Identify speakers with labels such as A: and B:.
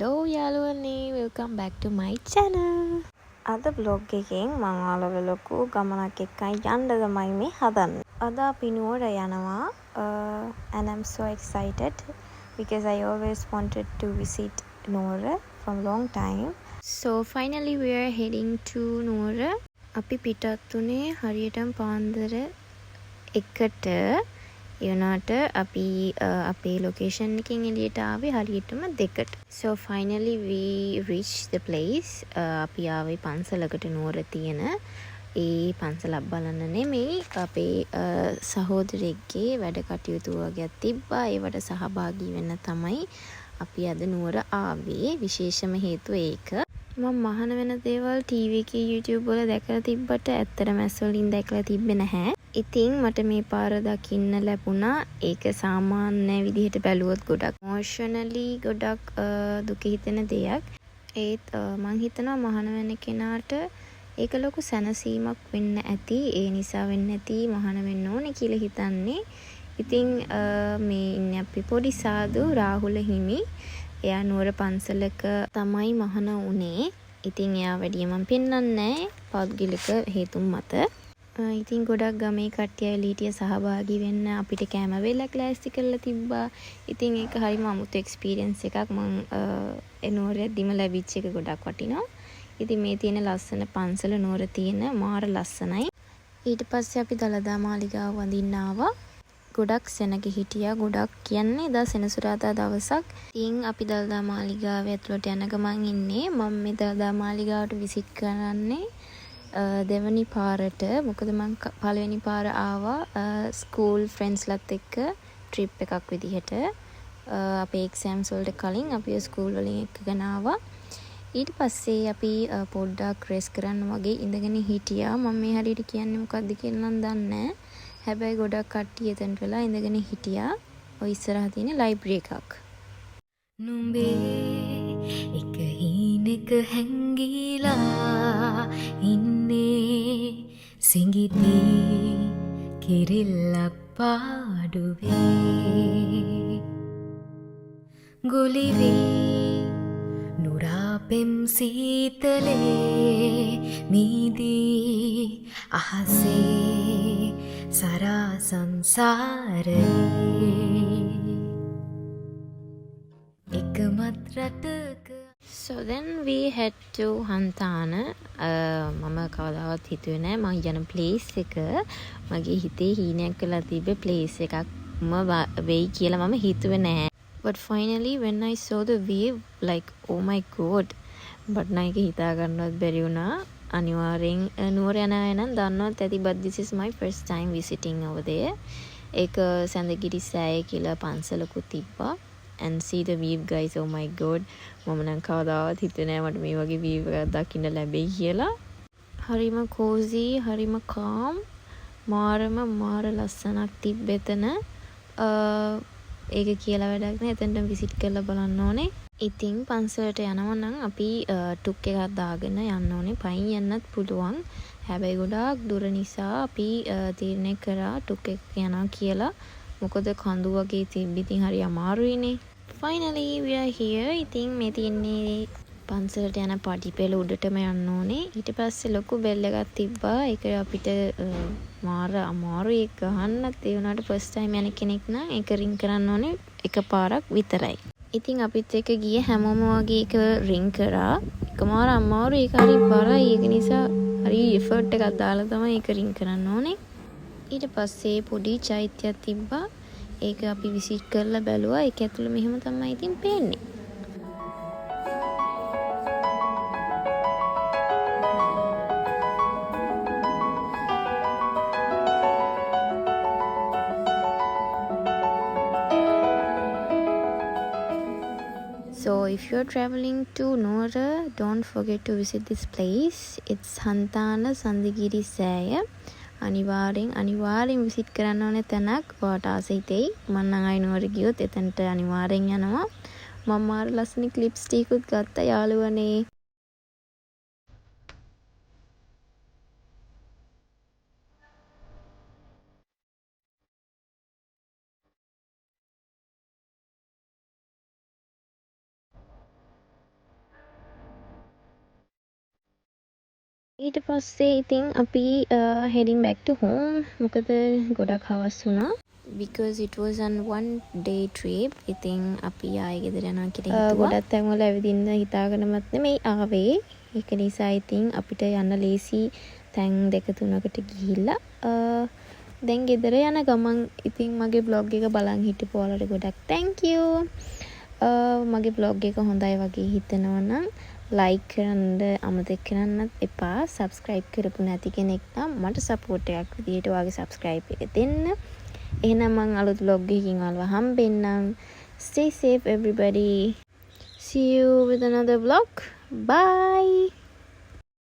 A: Hello යාළුවනේ, welcome back to my channel. අද vlog එකෙන් මම ඔයාලව ලොකු ගමනක් එක්කයි යන්න තමයි මේ හදන්නේ. අද අපි නුවර යනවා. And I'm so excited because I always wanted to visit Nuwara from long time. So finally we are heading to Nuwara. අපි පිටත් උනේ හරියටම පාන්දර 1ට. යනට අපි අපේ ලොකේෂන් එකෙන් එළියට ආවේ හරියටම 2ට. So finally we reached the place. අපි ආවේ පන්සලකට නුවර තියෙන. ඒ පන්සලක් බලන්න නෙමෙයි, අපේ සහෝදරයෙක්ගේ වැඩ කටයුතු වගේක් තිබ්බා. ඒවට සහභාගී වෙන්න තමයි අපි අද නුවර ආවේ. විශේෂම හේතුව ඒක. මම මහාන වෙන දේවල් TV එකේ YouTube වල දැකලා තිබ්බට ඇත්තටම ඇස් වලින් දැකලා තිබ්බේ නැහැ. ඉතින් මට මේ පාර දකින්න ලැබුණා. ඒක සාමාන්‍ය විදිහට බැලුවොත් ගොඩක් emotionally ගොඩක් දුක හිතෙන දෙයක්. ඒත් මං හිතනවා මහාන වෙන කෙනාට ඒක ලොකු සැනසීමක් වෙන්න ඇති. ඒ නිසා වෙන්න ඇති මහාන වෙන්න ඕනේ කියලා හිතන්නේ. ඉතින් මේ ඉන්නේ අපි පොඩි සාදු රාහුල හිමි. එයා නුවර පන්සලක තමයි මහාන උනේ. ඉතින් එයා වැඩිය මම පෙන්වන්නේ නැහැ පෞද්ගලික හේතුන් මත. ඉතින් ගොඩක් ගමේ කට්ටිය එළියට සහභාගී වෙන්න අපිට කැම වේලක් ලෑස්ති කරලා තිබ්බා. ඉතින් ඒක හරිම අමුතු එක්ස්පීරියන්ස් එකක්. මම නුවරදීම ලැබිච්ච එක ගොඩක් වටිනවා. ඉතින් මේ තියෙන ලස්සන පන්සල නුවර තියෙන මාර ලස්සනයි. ඊට පස්සේ අපි දළදා මාලිගාව වඳින්න ආවා. ගොඩක් සෙනග හිටියා. ගොඩක් කියන්නේ එදා සෙනසුරාදා දවසක්. ඉතින් අපි දළදා මාලිගාවේ ඇතුළට යන ගමන් ඉන්නේ. මම මේ දළදා මාලිගාවට විසිට් කරන්නේ දෙවනි පාරට. මොකද මම පළවෙනි පාර ආවා ස්කූල් ෆ්‍රෙන්ඩ්ස්ලත් එක්ක ට්‍රිප් එකක් විදිහට. අපේ එක්සෑම්ස් වලට කලින් අපි ස්කූල් වලින් එක්කගෙන ආවා. ඊට පස්සේ අපි පොඩ්ඩක් රෙස් කරන්න වගේ ඉඳගෙන හිටියා. මම මේ හරියට කියන්නේ මොකක්ද කියලා නම් දන්නේ නැහැ. හැබැයි ගොඩක් කට්ටිය එතනට වෙලා ඉඳගෙන හිටියා. ඔය ඉස්සරහ තියෙන ලයිබ්‍රරි එකක්.
B: නුඹේ එක හීනෙක හැංගිලා ඉන්නේ සිඟිති කිරිල්ලක් පාඩුවේ ගුලිවී නුරා පෙම් සීතලේ මීදී අහසේ සරා සංසාරයේ එකමත් රටක.
A: So then we head to Hantana. මම කවදාවත් හිතුවේ නෑ මම යන place එක මගේ හිතේ හීනයක් වෙලා තිබ්බේ place එකක්ම වෙයි කියලා මම හිතුවේ නෑ. But finally when I saw the view, like oh my god, but නයික හිතා ගන්නවත් බැරි වුණා. අනිවාර්යෙන් නුවර යන අය නම් දන්නවත් ඇති, but this is my first time visiting over there. ඒක සඳගිරි සෑය කියලා පන්සලකුත් තිබ්බා. And see the view guys, oh my god, මම නම් කවදාවත් හිතුවේ නෑ මට මේ වගේ view එකක් දකින්න ලැබෙයි කියලා. හරිම cozy, හරිම calm, මාර ලස්සනක් තිබ්බෙතන. ඒක කියලා වැඩක් නෑ, එතනට විසිට් කරලා බලන්න ඕනේ. ඉතින් පන්සලට යනවා නම් අපි ටුක් එකක් දාගෙන යන්න ඕනේ. පයින් යන්නත් පුළුවන්. හැබැයි ගොඩාක් දුර නිසා අපි තීරණය කරා ටුක් එක යනවා කියලා. මොකද කඳු වගේ තිබ්බ ඉතින් හරි අමාරුයිනේ. Finally we are here. ඉතින් මේ තියන්නේ පන්සලට යන පඩි පෙළ උඩටම යන්න ඕනේ. ඊට පස්සේ ලොකු බෙල් එකක් තිබ්බා. ඒක අපිට මාර අමාරුයි ඒක ගහන්නත්. ඒ වුණාට ෆස්ට් ටයිම් යන කෙනෙක් නම් ඒක රින් කරන්න ඕනේ එකපාරක් විතරයි. ඉතින් අපිත් එක්ක ගිය හැමෝම වගේ ඒක රින් කරා. ඒක මාර අමාරුයි. ඒක හරි බරයි. ඒක නිසා හරි එෆර්ට් එකක් දාලා තමයි ඒක රින් කරන්න ඕනේ. ඊට පස්සේ පොඩි චෛත්‍යයක් තිබ්බා. ඒක අපි විසිට් කරලා බැලුවා. ඒක ඇතුළේ මෙහෙම තමයි ඉතින් පේන්නේ. So if you're traveling to Nuwara, don't forget to visit this place. It's Hantana Sandhigiri Saya. අනිවාර්යෙන් විසිට් කරන්න ඕනේ තැනක්. ඔයාට ආසයි තෙයි. මම නම් ආයි නුවර ගියොත් එතනට අනිවාර්යෙන් යනවා. මම මාර ලස්සන ක්ලිප්ස් ටිකකුත් ගත්තා යාළුවනේ. ඊට පස්සේ ඉතින් අපි heading back to home. මොකද ගොඩක් හවස් වුණා. Because it was on one day trip. ඉතින් අපි ආයෙ ගෙදර යනවා කියලා හිතුවා. ගොඩක් තැන් වල ඇවිදින්න හිතාගෙනමත් නෙමෙයි ආවේ. ඒක නිසා ඉතින් අපිට යන්න ලේසි තැන් 2-3කට ගිහිල්ලා දැන් ගෙදර යන ගමන් ඉතින් මගේ vlog එක බලන් හිටපු ඔයාලට ගොඩක් thank you. මගේ vlog එක හොඳයි වගේ හිතෙනවා නම් like කරන්න අමතක කරන්නත් එපා. subscribe කරපු නැති කෙනෙක් නම් මට support එකක් විදියට ඔයාගේ subscribe එක දෙන්න. එහෙනම් මං අලුත් vlog එකකින් ඔයාලව හම්බෙන්නම්. Stay safe everybody. See you with another vlog. Bye.